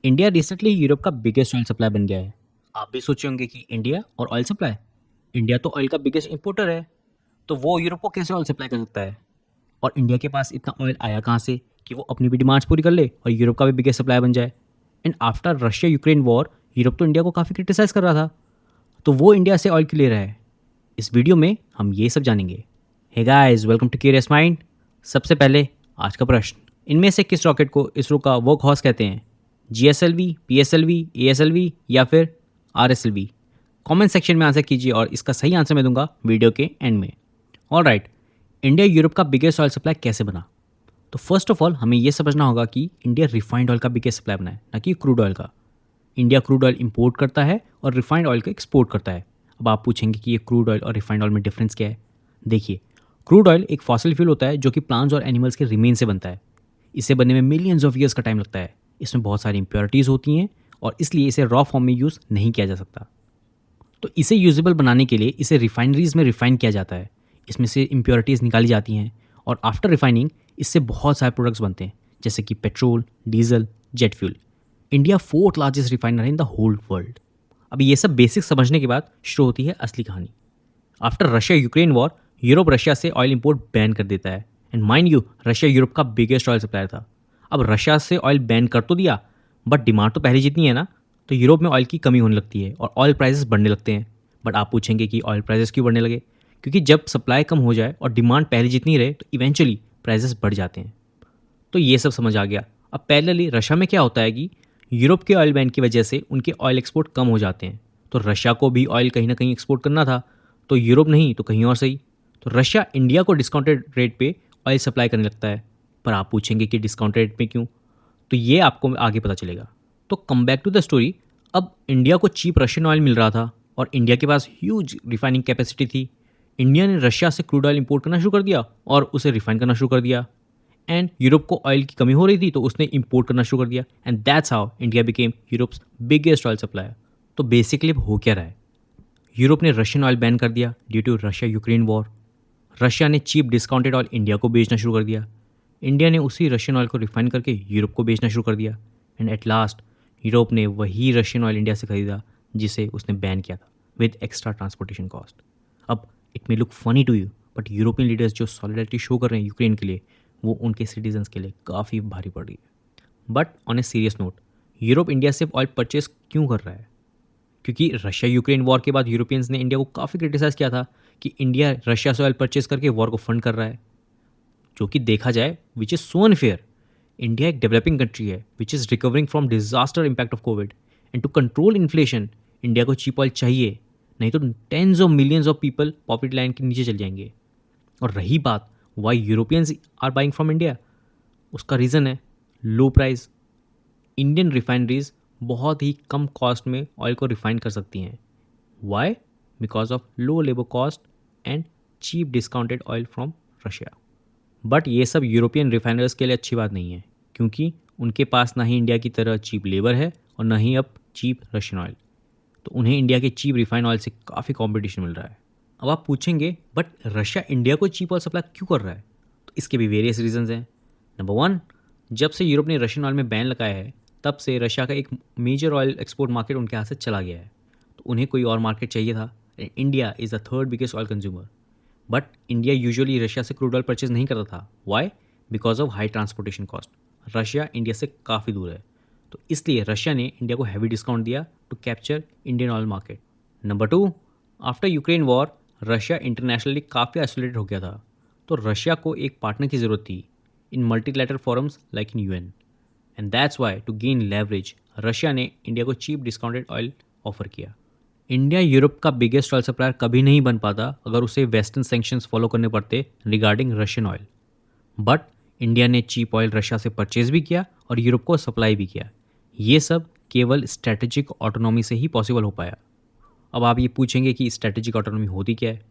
India recently Europe का biggest oil supply बन गया है। आप भी सोचे होंगे कि इंडिया और ऑयल सप्लाई, इंडिया तो ऑयल का बिगेस्ट इंपोर्टर है, तो वो यूरोप को कैसे ऑयल सप्लाई कर सकता है? और इंडिया के पास इतना ऑयल आया कहाँ से कि वो अपनी भी डिमांड्स पूरी कर ले और यूरोप का भी बिगेस्ट सप्लाई बन जाए? And after Russia Ukraine war, Europe तो इंडिया को काफ़ी क्रिटिसाइज कर रहा था, तो वो इंडिया से ऑयल क्यों ले रहा है? इस वीडियो में हम ये सब जानेंगे। Hey guys, welcome to curious mind. सबसे पहले आज का प्रश्न, इनमें से किस रॉकेट को इसरो का वर्क हॉर्स कहते हैं? जीएसएलवी, पीएसएलवी, एएसएलवी या फिर आरएसएलवी? कमेंट सेक्शन में आंसर कीजिए और इसका सही आंसर मैं दूंगा वीडियो के एंड में। ऑलराइट, इंडिया यूरोप का बिगेस्ट ऑयल सप्लाई कैसे बना? तो फर्स्ट ऑफ ऑल हमें यह समझना होगा कि इंडिया रिफाइंड ऑयल का बिगेस्ट सप्लाई बना है, ना कि क्रूड ऑयल का। इंडिया क्रूड ऑयल इंपोर्ट करता है और रिफाइंड ऑयल को एक्सपोर्ट करता है। अब आप पूछेंगे कि ये क्रूड ऑयल और रिफाइंड ऑयल में डिफरेंस क्या है? देखिए, क्रूड ऑयल एक फॉसिल फ्यूल होता है जो कि प्लांट्स और एनिमल्स के रिमेन से बनता है। इसे बनने में मिलियंस ऑफ ईयर्स का टाइम लगता है। इसमें बहुत सारी इंप्योरिटीज़ होती हैं और इसलिए इसे रॉ फॉर्म में यूज़ नहीं किया जा सकता। तो इसे यूजेबल बनाने के लिए इसे रिफाइनरीज में रिफाइन किया जाता है। इसमें से इंप्योरिटीज़ निकाली जाती हैं और आफ्टर रिफाइनिंग इससे बहुत सारे प्रोडक्ट्स बनते हैं, जैसे कि petrol, diesel, jet fuel. India fourth largest refiner है इन द होल वर्ल्ड। अब ये सब बेसिक समझने के बाद शुरू होती है असली कहानी। After Russia Ukraine war, Europe Russia से ऑयल इंपोर्ट बैन कर देता है। And mind you, Russia Europe का बिगेस्ट ऑयल सप्लायर था। अब रशिया से ऑयल बैन कर तो दिया, बट डिमांड तो पहले जितनी है ना, तो यूरोप में ऑयल की कमी होने लगती है और ऑयल प्राइसेस बढ़ने लगते हैं। बट आप पूछेंगे कि ऑयल प्राइसेस क्यों बढ़ने लगे? क्योंकि जब सप्लाई कम हो जाए और डिमांड पहले जितनी रहे तो इवेंचुअली प्राइसेस बढ़ जाते हैं। तो ये सब समझ आ गया। अब पैरेलली रशिया में क्या होता है कि यूरोप के ऑयल बैन की वजह से उनके ऑयल एक्सपोर्ट कम हो जाते हैं। तो रशिया को भी ऑयल कहीं ना कहीं एक्सपोर्ट करना था, तो यूरोप नहीं तो कहीं और सही। तो रशिया इंडिया को डिस्काउंटेड रेट पे ऑयल सप्लाई करने लगता है। पर आप पूछेंगे कि डिस्काउंटेड रेट में क्यों? तो ये आपको आगे पता चलेगा। तो come back to the story. अब इंडिया को चीप रशियन ऑयल मिल रहा था और इंडिया के पास ह्यूज रिफाइनिंग कैपेसिटी थी। इंडिया ने रशिया से क्रूड ऑयल इंपोर्ट करना शुरू कर दिया और उसे रिफाइन करना शुरू कर दिया। एंड यूरोप को ऑयल की कमी हो रही थी तो उसने इंपोर्ट करना शुरू कर दिया। And that's how India became Europe's biggest oil supplier. तो बेसिकली हो क्या रहा है? यूरोप ने रशियन ऑयल बैन कर दिया due to Russia Ukraine war. Russia ने चीप डिस्काउंटेड ऑयल इंडिया को बेचना शुरू कर दिया। इंडिया ने उसी रशियन ऑयल को रिफाइन करके यूरोप को बेचना शुरू कर दिया। एंड एट लास्ट यूरोप ने वही रशियन ऑयल इंडिया से खरीदा जिसे उसने बैन किया था, विद एक्स्ट्रा ट्रांसपोर्टेशन कॉस्ट। अब it may look funny to you, but European leaders जो सॉलिडारिटी शो कर रहे हैं यूक्रेन के लिए, वो उनके सिटीजन्स के लिए काफ़ी भारी पड़ रही है। But on a serious note, Europe India से ऑयल परचेज क्यों कर रहा है? क्योंकि रशिया यूक्रेन वॉर के बाद यूरोपियंस ने इंडिया को काफ़ी क्रिटिसाइज़ किया था कि इंडिया रशिया से ऑयल परचेज करके वॉर को फंड कर रहा है, जो कि देखा जाए which is so unfair. India एक डेवलपिंग कंट्री है which is recovering from disaster impact of COVID. And to control inflation, India को चीप ऑयल चाहिए, नहीं तो tens of millions of people poverty line के नीचे चल जाएंगे। और रही बात why Europeans are buying from India, उसका रीज़न है लो प्राइस। इंडियन रिफाइनरीज बहुत ही कम कॉस्ट में ऑयल को रिफाइन कर सकती हैं। Why? Because of low labour cost and cheap discounted oil from Russia. But ये सब यूरोपियन रिफाइनर्स के लिए अच्छी बात नहीं है, क्योंकि उनके पास ना ही इंडिया की तरह चीप लेबर है और ना ही अब चीप रशियन ऑयल। तो उन्हें इंडिया के चीप रिफाइन ऑयल से काफ़ी कंपटीशन मिल रहा है। अब आप पूछेंगे, बट रशिया इंडिया को चीप ऑयल सप्लाई क्यों कर रहा है? तो इसके भी वेरियस रीजंस हैं। नंबर वन, जब से यूरोप ने रशियन ऑयल में बैन लगाया है, तब से रशिया का एक मेजर ऑयल एक्सपोर्ट मार्केट उनके हाथ से चला गया है। तो उन्हें कोई और मार्केट चाहिए था। India is the third biggest oil consumer. But India usually Russia से क्रूड ऑयल परचेज नहीं करता था। Why? Because of high transportation cost. Russia India से काफ़ी दूर है, तो इसलिए रशिया ने इंडिया को हैवी डिस्काउंट दिया to capture Indian oil market. Number two, after Ukraine war Russia internationally काफ़ी आइसोलेटेड हो गया था, तो रशिया को एक पार्टनर की ज़रूरत थी in multilateral forums like in UN. And that's why to gain leverage Russia ने इंडिया को चीप डिस्काउंटेड ऑयल ऑफर किया। इंडिया यूरोप का बिगेस्ट ऑयल सप्लायर कभी नहीं बन पाता अगर उसे वेस्टर्न सैंक्शंस फॉलो करने पड़ते regarding Russian oil. But India ने चीप ऑयल रशिया से परचेज भी किया और यूरोप को सप्लाई भी किया। ये सब केवल स्ट्रैटेजिक ऑटोनॉमी से ही पॉसिबल हो पाया। अब आप ये पूछेंगे कि स्ट्रैटेजिक ऑटोनॉमी होती क्या है?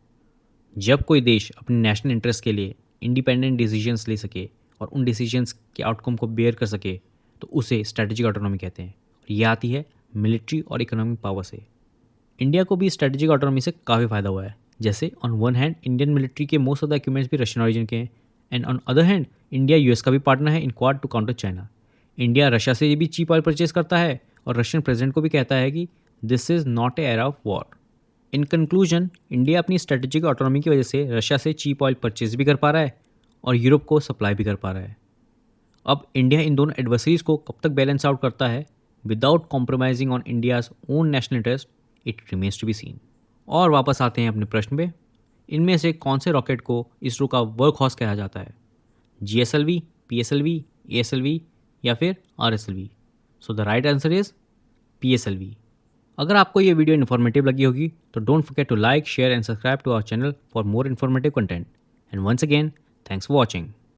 जब कोई देश अपने नेशनल इंटरेस्ट के लिए इंडिपेंडेंट डिसीजंस ले सके और उन डिसीजंस के आउटकम को बेयर कर सके, तो उसे स्ट्रैटेजिक ऑटोनॉमी कहते हैं। और ये आती है मिलिट्री और इकोनॉमिक पावर से। इंडिया को भी स्ट्रैटेजिक ऑटोनॉमी से काफ़ी फ़ायदा हुआ है। जैसे on one hand Indian military के मोस्ट ऑफ द इक्विपमेंट्स भी रशियन ऑरिजिन के हैं, and on other hand India US का भी पार्टनर है in quad to counter China. India Russia से भी चीप ऑयल परचेज करता है और रशियन प्रेसिडेंट को भी कहता है कि this is not a era of war. In conclusion, India अपनी स्ट्रेटेजिक ऑटोनॉमी की वजह से रशिया से चीप ऑयल परचेज भी कर पा रहा है और यूरोप को सप्लाई भी कर पा रहा है। अब इंडिया इन दोनों एडवर्सरीज को कब तक बैलेंस आउट करता है without compromising on India's own national interest, it remains to be seen. और वापस आते हैं अपने प्रश्न पे, इनमें से कौन से रॉकेट को इसरो का वर्क हॉर्स कहा जाता है? GSLV, PSLV, ASLV या फिर RSLV? So the right answer is PSLV। अगर आपको ये वीडियो इन्फॉर्मेटिव लगी होगी तो don't forget to like, share and subscribe to our channel for more informative content. And once again, thanks for watching.